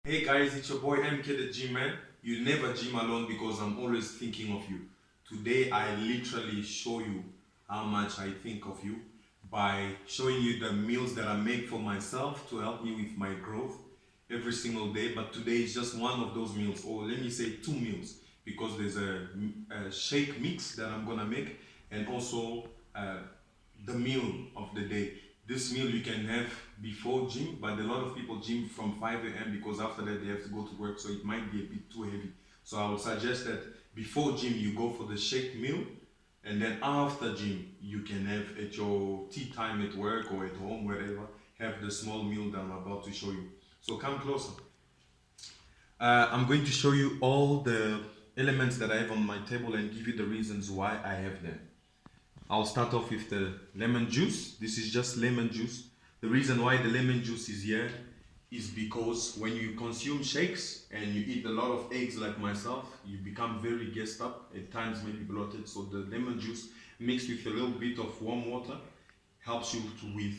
Hey guys, it's your boy MK the Gym Man. You never gym alone because I'm always thinking of you. Today I literally show you how much I think of you by showing you the meals that I make for myself to help me with my growth every single day. But today is just one of those meals, or let me say two meals, because there's a shake mix that I'm gonna make and also uh, the meal of the day. This meal you can have before gym, but a lot of people gym from 5 a.m. because after that they have to go to work, so it might be a bit too heavy. So I would suggest that before gym you go for the shake meal, and then after gym you can have at your tea time at work or at home, wherever, have the small meal that I'm about to show you. So come closer. I'm going to show you all the elements that I have on my table and give you the reasons why I have them. I'll start off with the lemon juice. This is just lemon juice. The reason why the lemon juice is here is because when you consume shakes and you eat a lot of eggs like myself, you become very gassed up, at times maybe bloated. So the lemon juice mixed with a little bit of warm water helps you with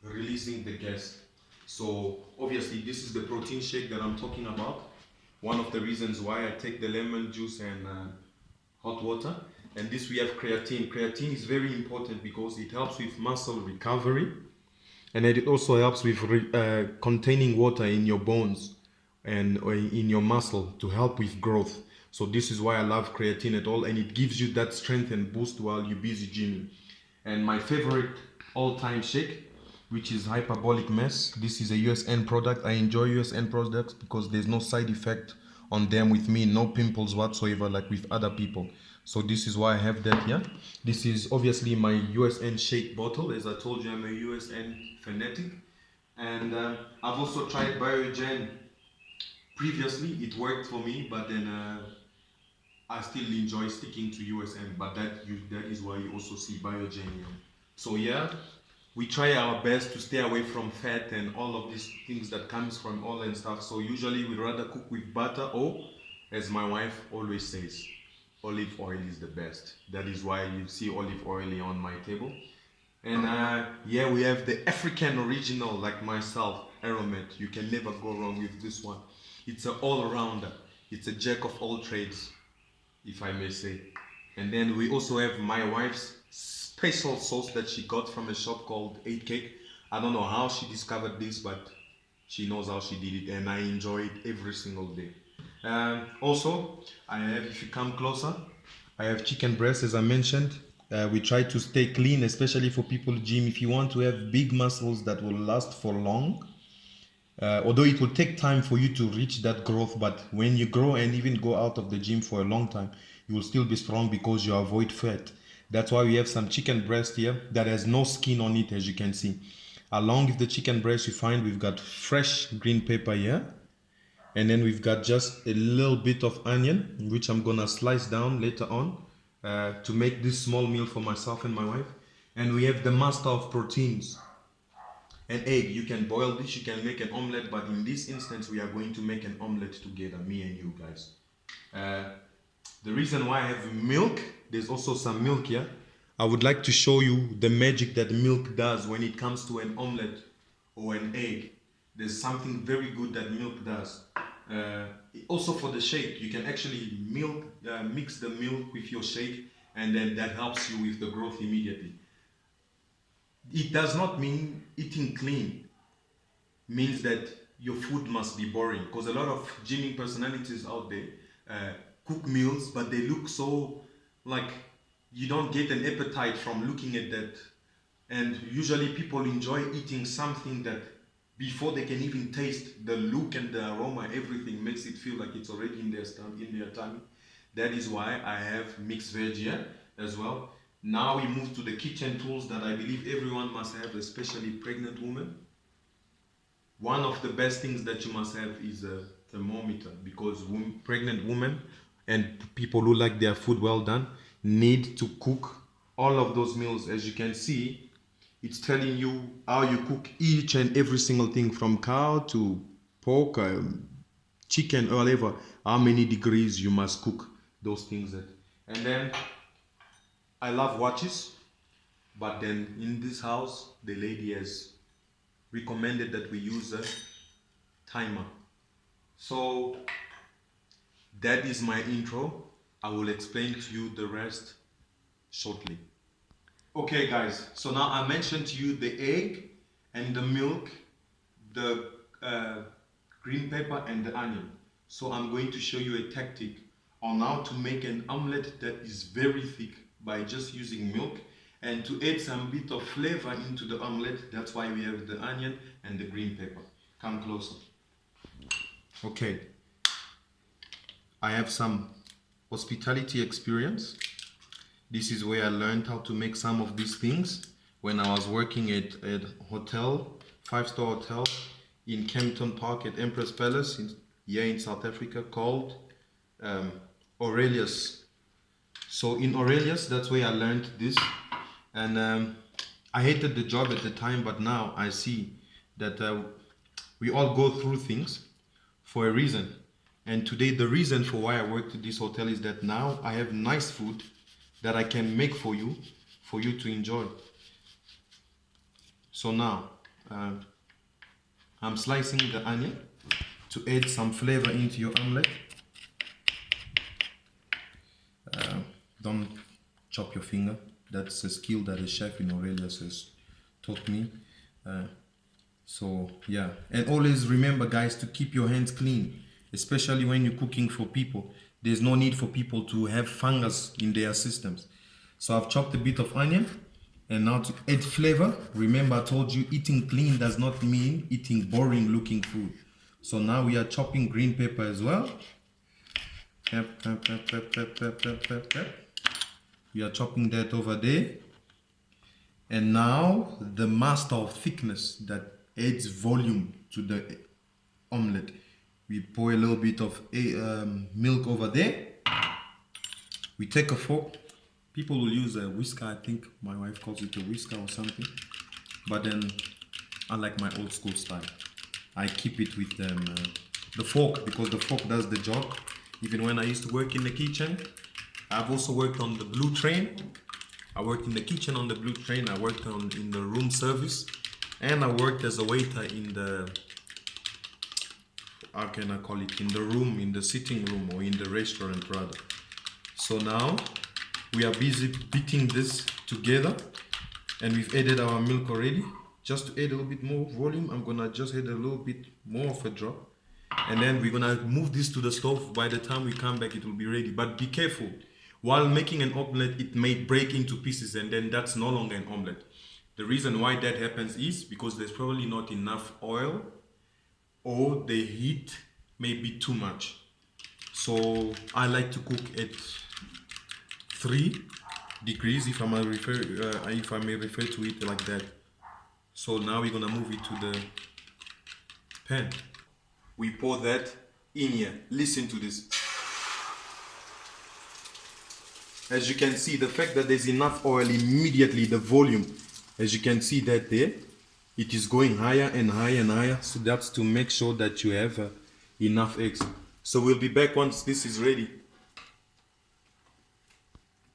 releasing the gas. So obviously this is the protein shake that I'm talking about. One of the reasons why I take the lemon juice and hot water. And this we have creatine. Creatine is very important because it helps with muscle recovery, and it also helps with containing water in your bones and in your muscle to help with growth. So this is why I love creatine at all, and it gives you that strength and boost while you're busy gymming. And my favorite all-time shake, which is Hyperbolic Mess. This is a USN product. I enjoy USN products because there's no side effect on them with me, no pimples whatsoever like with other people. So this is why I have that here. This is obviously my USN shake bottle. As I told you, I'm a USN fanatic. And I've also tried Biogen previously. It worked for me, but then I still enjoy sticking to USN. But that is why you also see Biogen here. So yeah, we try our best to stay away from fat and all of these things that comes from oil and stuff. So usually we rather cook with butter, or as my wife always says, olive oil is the best. That is why you see olive oil on my table. And yeah, we have the African original, like myself, Aromat. You can never go wrong with this one. It's an all-rounder. It's a jack of all trades, if I may say. And then we also have my wife's special sauce that she got from a shop called 8 Cake. I don't know how she discovered this, but she knows how she did it, and I enjoy it every single day. Also, I have, if you come closer, I have chicken breast, as I mentioned. We try to stay clean, especially for people gym. If you want to have big muscles that will last for long, although it will take time for you to reach that growth, but when you grow and even go out of the gym for a long time, you will still be strong because you avoid fat. That's why we have some chicken breast here that has no skin on it, as you can see. Along with the chicken breast, you find we've got fresh green pepper here, and then we've got just a little bit of onion, which I'm gonna slice down later on to make this small meal for myself and my wife. And we have the master of proteins, an egg. You can boil this, you can make an omelette, but in this instance we are going to make an omelette together, me and you guys. uh, the reason why I have milk, there's also some milk here. I would like to show you the magic that milk does when it comes to an omelette or an egg. There's something very good that milk does. uh, Also for the shake, you can actually mix the milk with your shake, and then that helps you with the growth immediately. It does not mean eating clean means that your food must be boring, because a lot of gymming personalities out there cook meals, but they look so, like, you don't get an appetite from looking at that. And usually people enjoy eating something that before they can even taste the look and the aroma, everything makes it feel like it's already in their stomach, in their tummy. That is why I have mixed veg here as well. Now we move to the kitchen tools that I believe everyone must have, especially pregnant women. One of the best things that you must have is a thermometer, because pregnant women and people who like their food well done need to cook all of those meals. As you can see, it's telling you how you cook each and every single thing, from cow to pork, chicken, or whatever, how many degrees you must cook those things at. And then I love watches, but then in this house the lady has recommended that we use a timer. So that is my intro. I will explain to you the rest shortly. Okay guys, so now I mentioned to you the egg and the milk, the green pepper and the onion. So I'm going to show you a tactic on how to make an omelette that is very thick by just using milk, and to add some bit of flavor into the omelette. That's why we have the onion and the green pepper. Come closer. Okay, I have some hospitality experience. This is where I learned how to make some of these things when I was working at a hotel, 5-star hotel in Kempton Park at Empress Palace here in South Africa, called Aurelius. So in Aurelius, that's where I learned this, and I hated the job at the time, but now I see that we all go through things for a reason. And today the reason for why I worked at this hotel is that now I have nice food that I can make for you to enjoy. So now I'm slicing the onion to add some flavor into your omelette. Don't chop your finger. That's a skill that a chef in Aurelius has taught me. So yeah, and always remember guys to keep your hands clean, especially when you're cooking for people. There's no need for people to have fungus in their systems. So I've chopped a bit of onion, and now to add flavor, remember I told you eating clean does not mean eating boring looking food. So now we are chopping green pepper as well. We are chopping that over there. And now the master of thickness that adds volume to the omelette. We pour a little bit of milk over there. We take a fork. People will use a whisker. I think my wife calls it a whisker or something. But then I like my old school style. I keep it with the fork, because the fork does the job. Even when I used to work in the kitchen, I've also worked on the Blue Train. I worked in the kitchen on the Blue Train. I worked in the room service, and I worked as a waiter in the, how can I call it, in the room, in the sitting room, or in the restaurant rather. So now we are busy beating this together, and we've added our milk already. Just to add a little bit more volume, I'm gonna just add a little bit more of a drop, and then we're gonna move this to the stove. By the time we come back, it will be ready. But be careful. While making an omelette, it may break into pieces, and then that's no longer an omelette. The reason why that happens is because there's probably not enough oil, or the heat may be too much. So I like to cook at 3 degrees, if I may refer to it like that. So now we're gonna move it to the pan. We pour that in here. Listen to this. As you can see, the fact that there's enough oil, immediately the volume, as you can see that there, it is going higher and higher and higher. So that's to make sure that you have enough eggs. So we'll be back once this is ready.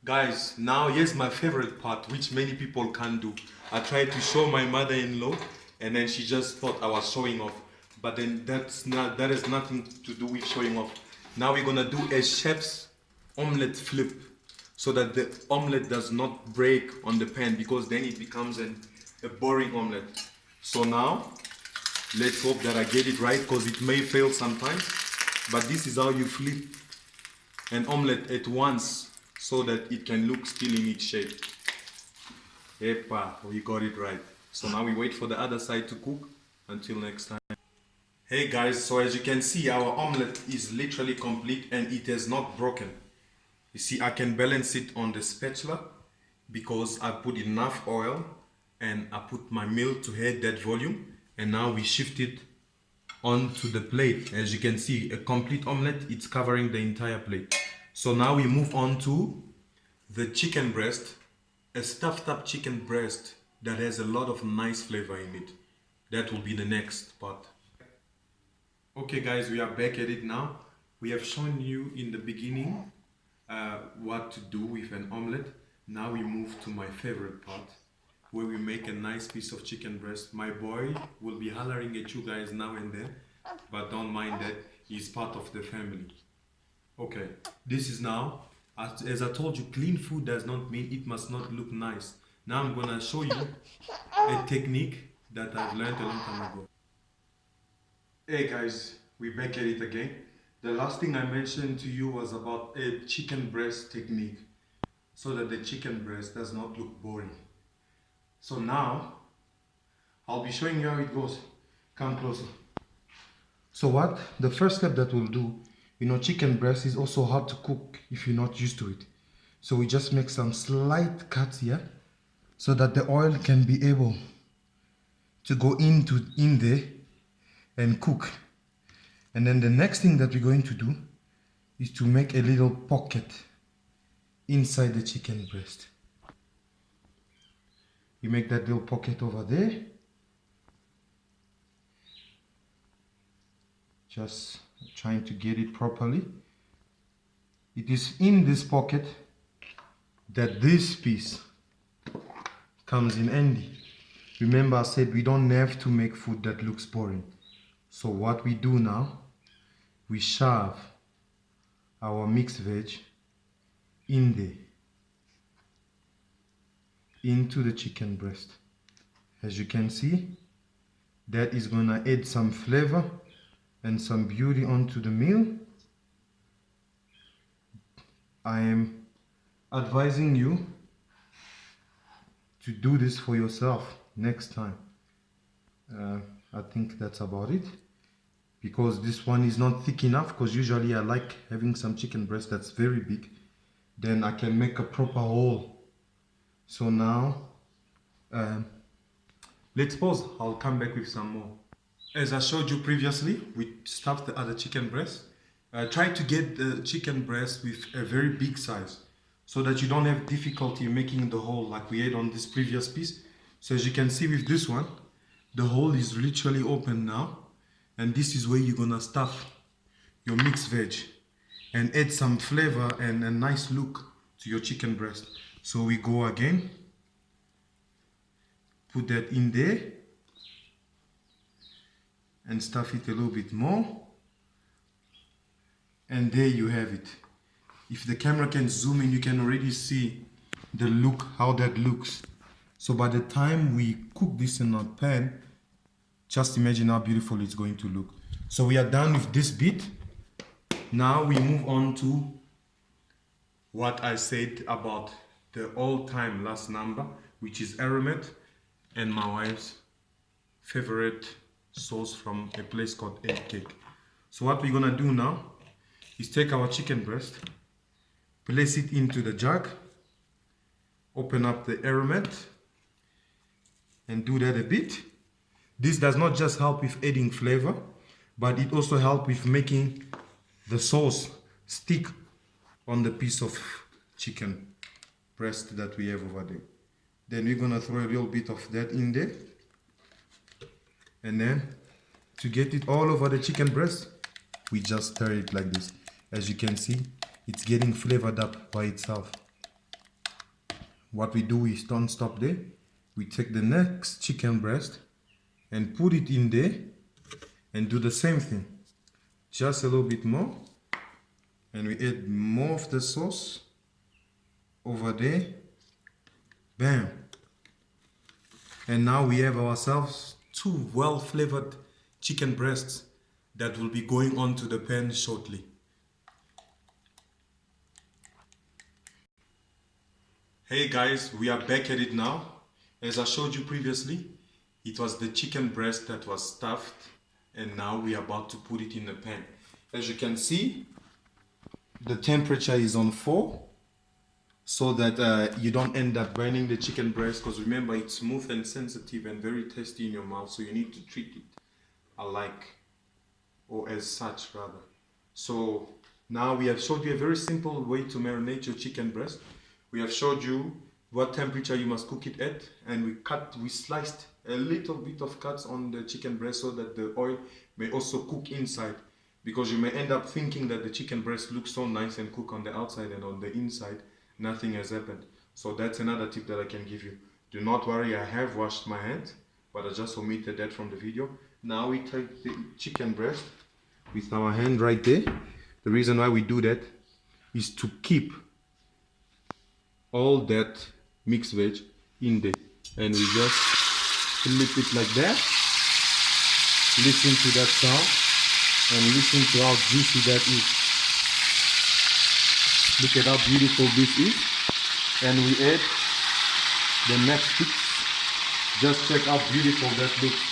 Guys, now here's my favorite part, which many people can't do. I tried to show my mother-in-law, and then she just thought I was showing off. But then that has nothing to do with showing off. Now we're gonna do a chef's omelette flip, so that the omelette does not break on the pan, because then it becomes a boring omelette. So now let's hope that I get it right, because it may fail sometimes. But this is how you flip an omelette at once, so that it can look still in its shape. Epa, we got it right. So now we wait for the other side to cook. Until next time. Hey guys, so as you can see, our omelette is literally complete, and it has not broken. You see, I can balance it on the spatula because I put enough oil and I put my milk to add that volume. And now we shift it onto the plate. As you can see, a complete omelette, it's covering the entire plate. So now we move on to the chicken breast, a stuffed up chicken breast that has a lot of nice flavor in it. That will be the next part. Okay guys, we are back at it now. We have shown you in the beginning what to do with an omelette. Now we move to my favorite part, where we make a nice piece of chicken breast. My boy will be hollering at you guys now and then, but don't mind that. He's part of the family. Okay, this is now, as I told you, clean food does not mean it must not look nice. Now I'm gonna show you a technique that I've learned a long time ago. Hey guys, we're back at it again. The last thing I mentioned to you was about a chicken breast technique, so that the chicken breast does not look boring. So now, I'll be showing you how it goes. Come closer. So what? The first step that we'll do, chicken breast is also hard to cook if you're not used to it. So we just make some slight cuts here, so that the oil can be able to go in there and cook. And then the next thing that we're going to do is to make a little pocket inside the chicken breast. You make that little pocket over there. Just trying to get it properly. It is in this pocket that this piece comes in handy. Remember I said we don't have to make food that looks boring. So what we do now, we shove our mixed veg in there, into the chicken breast. As you can see, that is gonna add some flavor and some beauty onto the meal. I am advising you to do this for yourself next time. I think that's about it, because this one is not thick enough, because usually I like having some chicken breast that's very big, then I can make a proper hole. So now let's pause. I'll come back with some more. As I showed you previously, we stuffed the other chicken breast. Try to get the chicken breast with a very big size, so that you don't have difficulty making the hole like we had on this previous piece. So as you can see with this one, the hole is literally open now, and this is where you're gonna stuff your mixed veg and add some flavor and a nice look to your chicken breast. So we go again, put that in there and stuff it a little bit more, and there you have it. If the camera can zoom in, you can already see the look, how that looks. So by the time we cook this in our pan, just imagine how beautiful it's going to look. So we are done with this bit. Now we move on to what I said about the all-time last number, which is Aramet and my wife's favorite sauce from a place called Egg Cake. So what we're gonna do now is take our chicken breast, place it into the jug, open up the Aramet and do that a bit. This does not just help with adding flavor, but it also helps with making the sauce stick on the piece of chicken breast that we have over there. Then we're gonna throw a little bit of that in there, and then to get it all over the chicken breast, we just stir it like this. As you can see, it's getting flavored up by itself. What we do is don't stop there. We take the next chicken breast and put it in there and do the same thing. Just a little bit more, and we add more of the sauce over there. Bam! And now we have ourselves two well-flavored chicken breasts that will be going onto the pan shortly. Hey guys, we are back at it now. As I showed you previously, it was the chicken breast that was stuffed, and now we are about to put it in the pan. As you can see, the temperature is on 4, so that you don't end up burning the chicken breast, because remember, it's smooth and sensitive and very tasty in your mouth, so you need to treat it alike, or as such rather. So now we have showed you a very simple way to marinate your chicken breast. We have showed you what temperature you must cook it at, and we sliced a little bit of cuts on the chicken breast so that the oil may also cook inside, because you may end up thinking that the chicken breast looks so nice and cook on the outside, and on the inside nothing has happened. So that's another tip that I can give you. Do not worry, I have washed my hands, but I just omitted that from the video. Now we take the chicken breast with our hand right there. The reason why we do that is to keep all that mixed veg in there. And we just flip it like that. Listen to that sound and listen to how juicy that is. Look at how beautiful this is. And we add the next piece. Just check how beautiful that looks.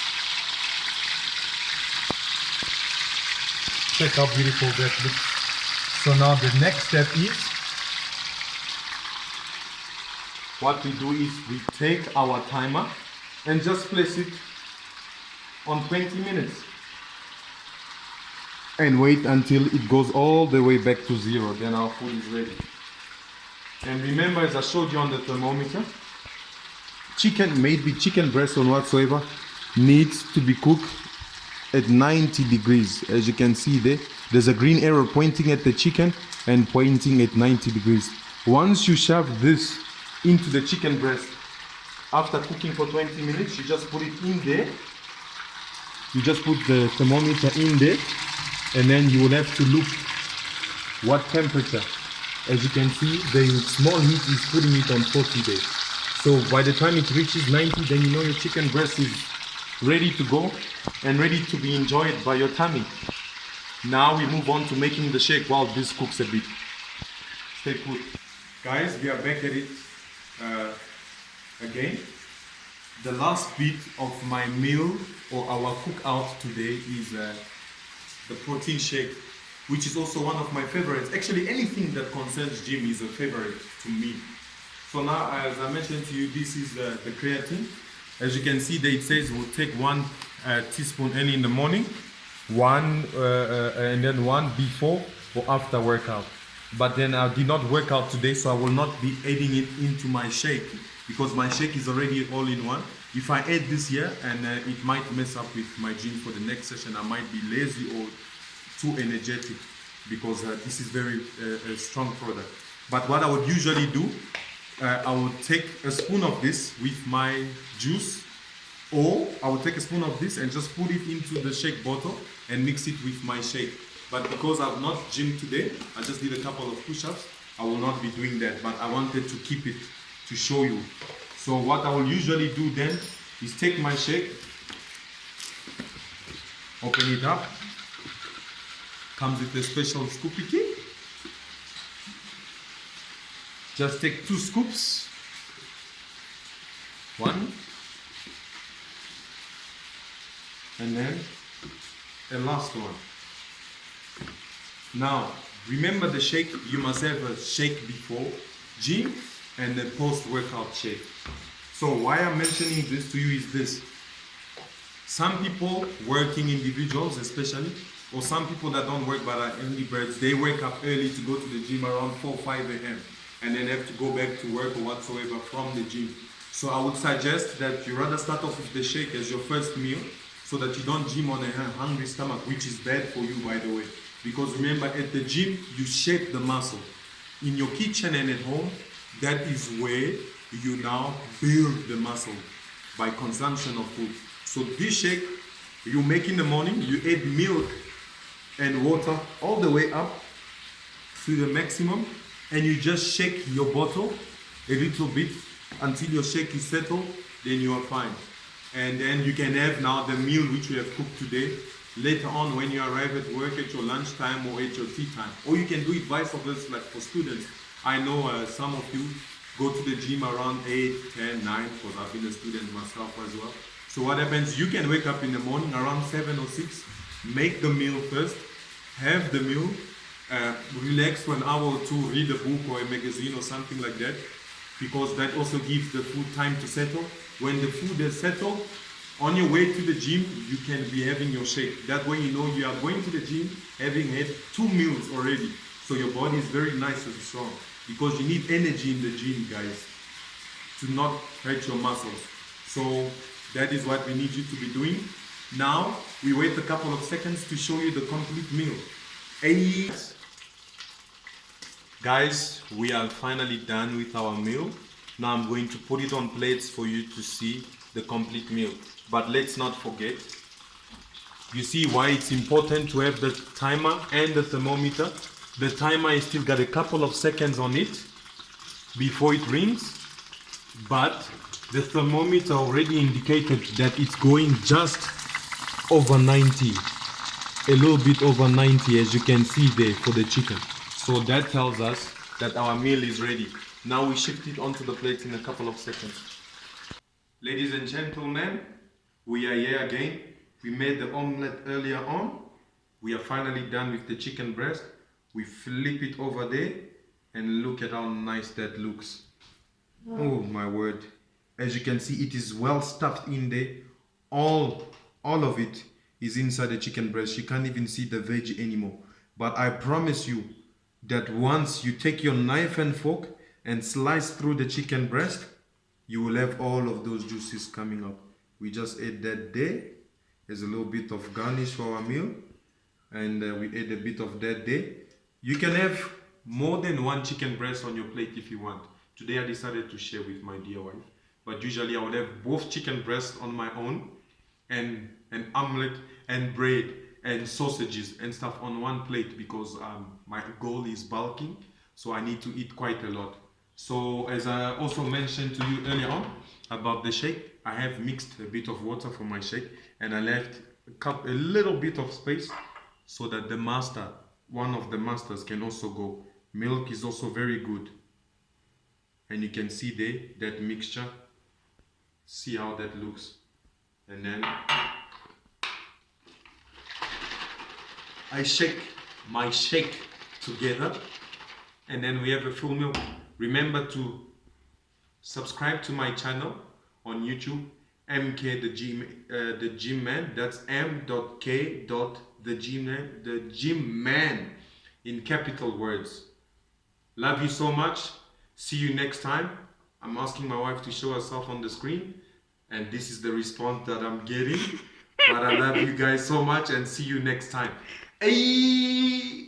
Check how beautiful that looks. So now the next step is, what we do is we take our timer and just place it on 20 minutes and wait until it goes all the way back to 0. Then our food is ready. And remember, as I showed you on the thermometer, chicken, maybe chicken breast or whatsoever, needs to be cooked at 90 degrees. As you can see there, there's a green arrow pointing at the chicken and pointing at 90 degrees. Once you shove this into the chicken breast, after cooking for 20 minutes, you just put it in there. You just put the thermometer in there, and then you will have to look what temperature. As you can see, the small heat is putting it on 40 days. So by the time it reaches 90, then you know your chicken breast is ready to go and ready to be enjoyed by your tummy. Now we move on to making the shake while this cooks a bit. Stay put. Guys, we are back at it again. The last bit of my meal or our cookout today is the protein shake, which is also one of my favorites. Actually, anything that concerns gym is a favorite to me. So now, as I mentioned to you, this is the creatine. As you can see, there it says we'll take 1 teaspoon early in the morning, and then 1 before or after workout. But then I did not work out today, so I will not be adding it into my shake because my shake is already all in one. If I add this here, and it might mess up with my gym for the next session, I might be lazy or too energetic because this is very a strong product. But what I would usually do, I would take a spoon of this with my juice, or I would take a spoon of this and just put it into the shake bottle and mix it with my shake. But because I've not gymmed today, I just did a couple of push-ups, I will not be doing that, but I wanted to keep it to show you. So what I will usually do then is take my shake, open it up, comes with a special scoopy kit. Just take 2 scoops, 1, and then a last one. Now, remember the shake, you must have a shake before gym and a post-workout shake. So why I'm mentioning this to you is this. Some people, working individuals especially, or some people that don't work but are early birds, they wake up early to go to the gym around 4 5 a.m. and then have to go back to work or whatsoever from the gym. So I would suggest that you rather start off with the shake as your first meal so that you don't gym on a hungry stomach, which is bad for you, by the way. Because remember, at the gym, you shape the muscle. In your kitchen and at home, that is where you now build the muscle by consumption of food. So this shake, you make in the morning, you add milk and water all the way up to the maximum, and you just shake your bottle a little bit until your shake is settled, then you are fine. And then you can have now the meal which we have cooked today later on when you arrive at work at your lunchtime or at your tea time. Or you can do it vice versa, like for students. I know some of you go to the gym around 8, 10, 9, because I've been a student myself as well. So what happens, you can wake up in the morning around 7 or 6, make the meal first, have the meal, relax for an hour or 2, read a book or a magazine or something like that, because that also gives the food time to settle. When the food is settled, on your way to the gym, you can be having your shake. That way you know you are going to the gym having had 2 meals already. So your body is very nice and strong, because you need energy in the gym, guys, to not hurt your muscles. So that is what we need you to be doing. Now, we wait a couple of seconds to show you the complete meal. Guys, we are finally done with our meal. Now I'm going to put it on plates for you to see the complete meal. But let's not forget, You see why it's important to have the timer and the thermometer. The timer is still got a couple of seconds on it before it rings, but the thermometer already indicated that it's going just over 90, a little bit over 90, as you can see there for the chicken. So that tells us that our meal is ready. Now we shift it onto the plate in a couple of seconds. Ladies and gentlemen, we are here again. We made the omelette earlier on. We are finally done with the chicken breast. We flip it over there and look at how nice that looks. Oh my word. As you can see, it is well stuffed in there. All of it is inside the chicken breast. You can't even see the veg anymore. But I promise you that once you take your knife and fork and slice through the chicken breast, you will have all of those juices coming up. We just ate that there. There's a little bit of garnish for our meal. And we ate a bit of that there. You can have more than one chicken breast on your plate if you want. Today I decided to share with my dear wife. But usually I would have both chicken breasts on my own and an omelette and bread and sausages and stuff on one plate because my goal is bulking. So I need to eat quite a lot. So as I also mentioned to you earlier on about the shake, I have mixed a bit of water for my shake and I left a little bit of space so that the master, one of the masters, can also go. Milk is also very good. And you can see there, that mixture. See how that looks. And then I shake my shake together. And then we have a full meal. Remember to subscribe to my channel on YouTube, MK the Gym Man. That's M.K. the Gym Man in capital words. Love you so much. See you next time. I'm asking my wife to show herself on the screen, and this is the response that I'm getting. But I love you guys so much and see you next time. Hey!